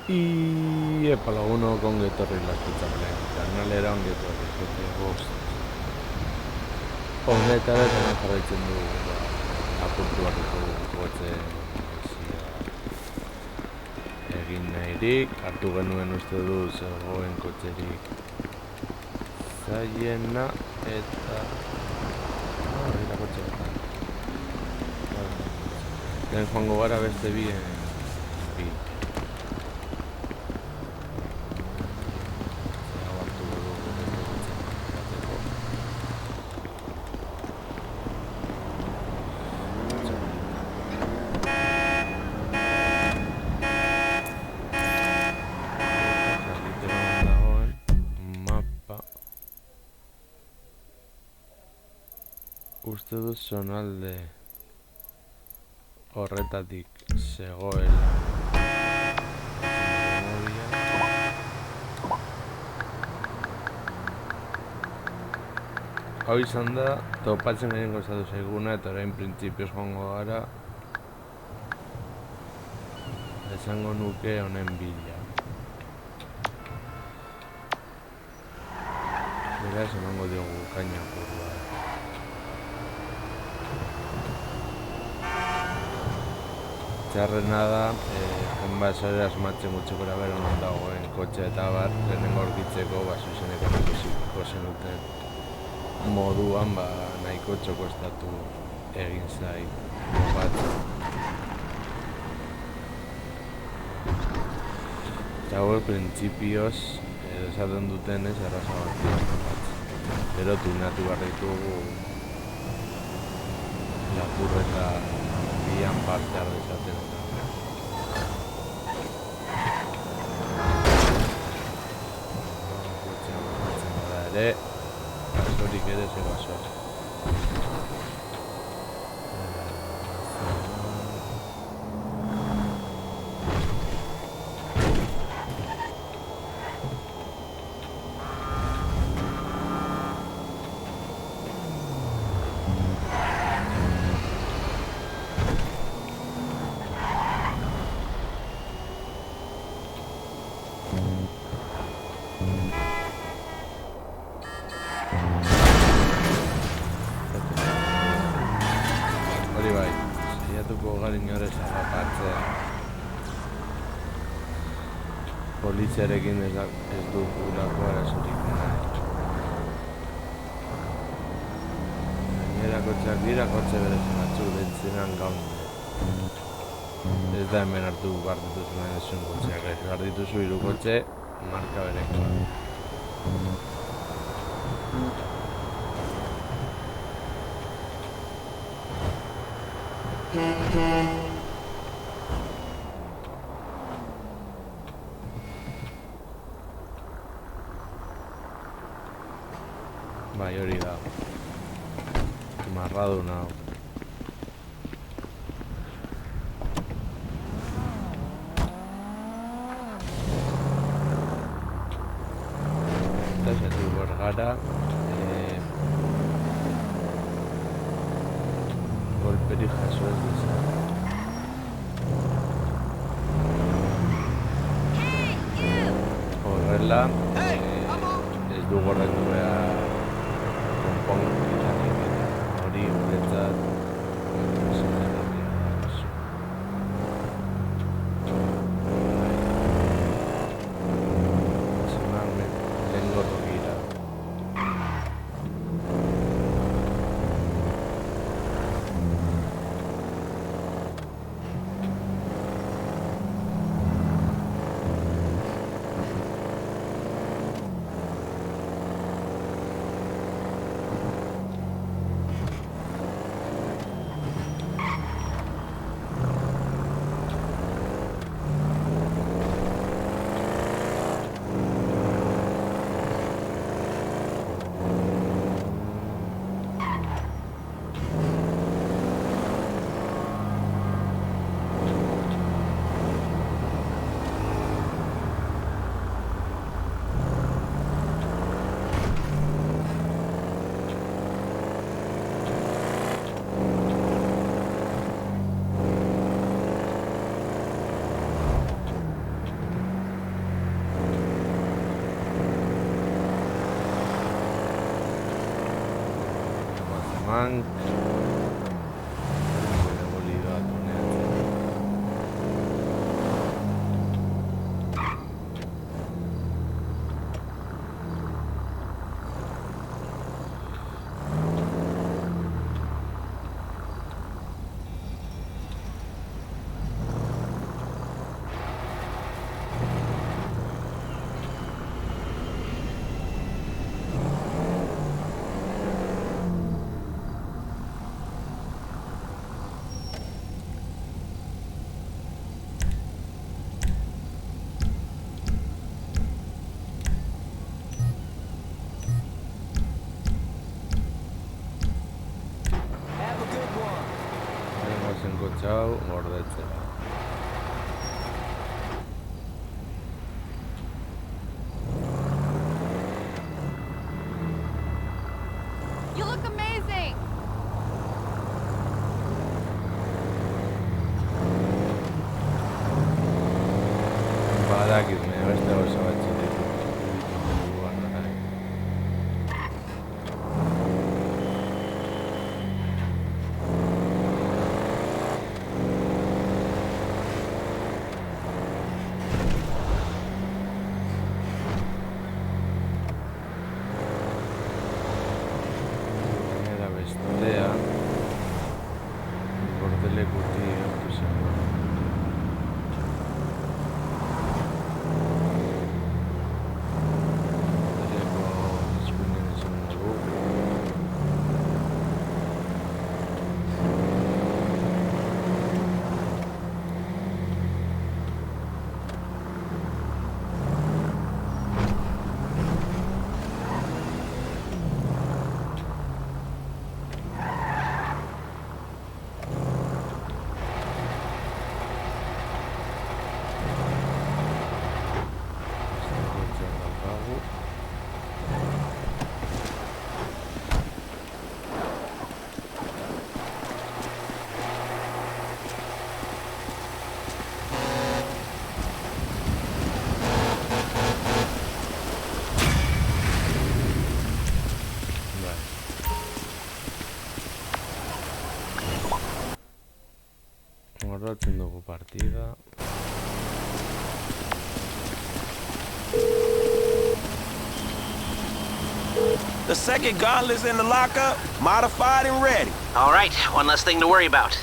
Epa lagunok ongi etorri laskutxarren kanalera ongi etorri zute bost. Honetara eta jarraitzen du apurtu barriko gotze bizia egin nahirik. Hartu genuen uste du zegoen kotxerik zaiena eta... Gira kotxe bat. Lehen joango gara beste bien bi. Uste dut zonalde horretatik zegoela. Hau izan da, topatzen garen gozatu zaiguna eta orain printzipioz joango gara. Esango nuke honen bila. Beraz, emango diogu kaina apurua. Txarrena da, enbasare asmatzen gutxi gora bera non dagoen kotxe eta bar, lehenengo aurkitzeko zuzeneko ikusiko zenuten moduan nahiko txokostatu egin zait batzen. Eta hau printzipioz, esaten dutenez, erraza batzen. Pero tunatu barritugu lapurreta bian parte ardezaten eta. Ere, gazorik ere ze gazoa. Poliziarekin ez du gurako arazorik nahi. Gainera kotxeak dira, kotxe berezen batzuk dentzenan gaun. Ez da hemen hartu behar dituzuen ezun kotxeak, ez behar dituzu hiru kotxe, marka berekoa. Bai, hori da. Marraduna hau. Eta zetu borgara. Golperik jaso ez dizan. Horrela, ez du gorretu behar hori guretzat Hank bolida enkotxau gordetzera. You look amazing! Badakit, beste gauza batzuk ditut. Buruan orain. Gainera bestea bordelekutik hartu zen. Bordeleko eskuinen izan dugu. Guardatzen dugu partida. The second gauntlet's in the lockup, modified and ready. All right, one less thing to worry about.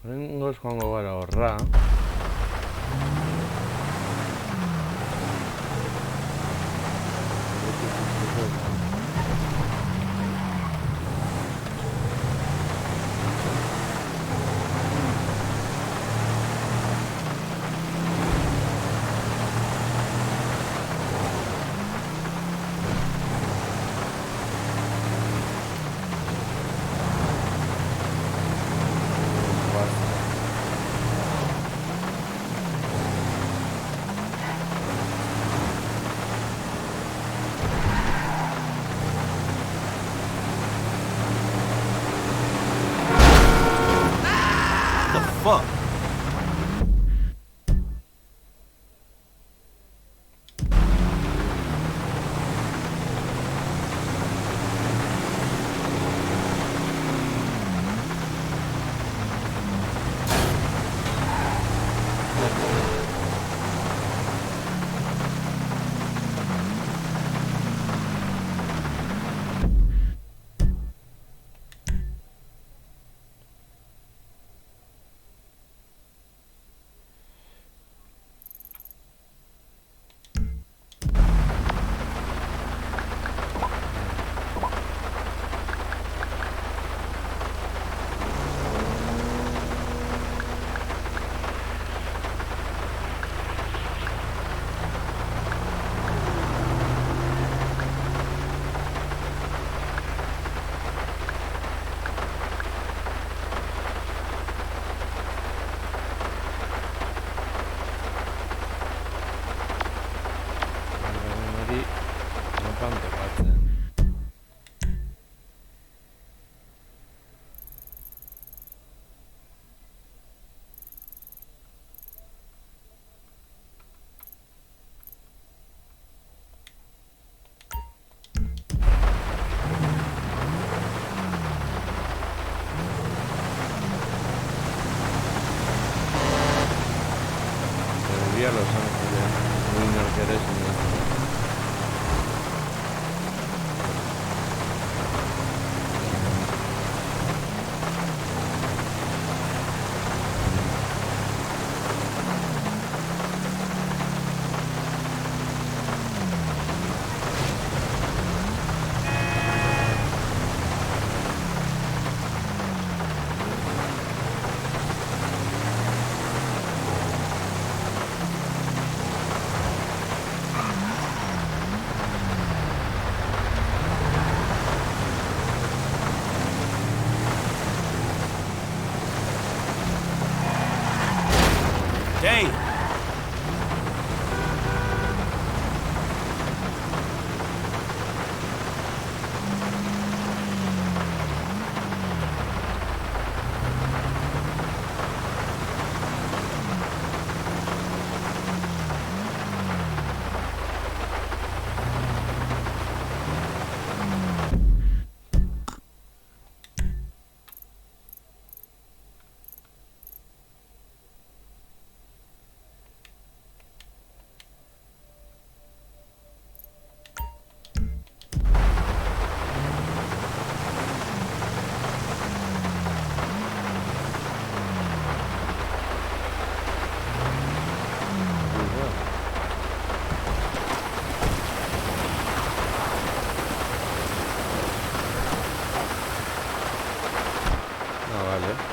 Horrengoz joango gara horra. beti mapan topatzen. A Los Ángeles, muy norqueres, Damn. Vale.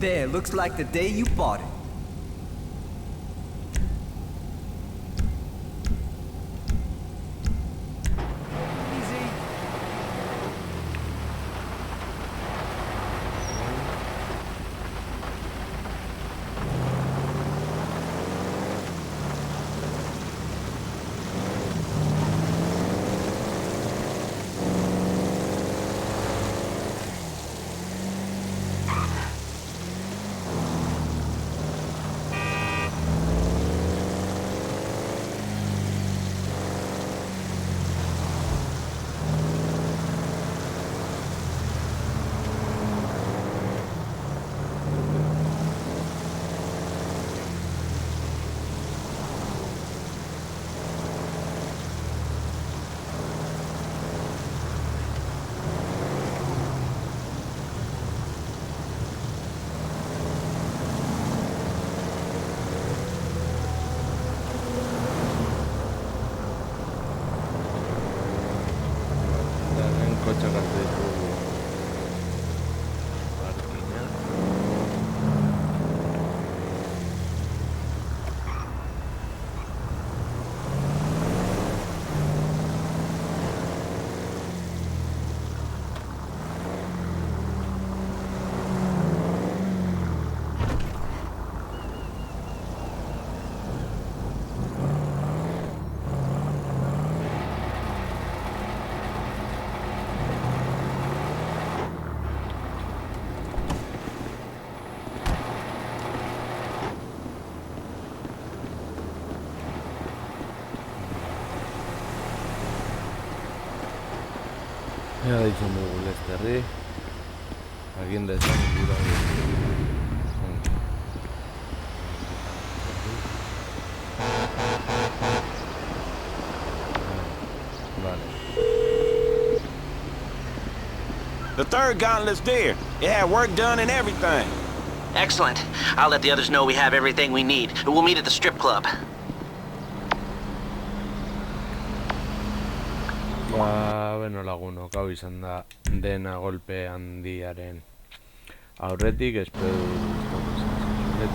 There, looks like the day you bought it. Ea deitzen dugu Lesterri. Agin dezan gura Vale. The third gauntlet's there. It had work done and everything. Excellent. I'll let the others know we have everything we need. We'll meet at the strip club. Beno lagunok, hau izan da dena golpe handiaren aurretik, espero dut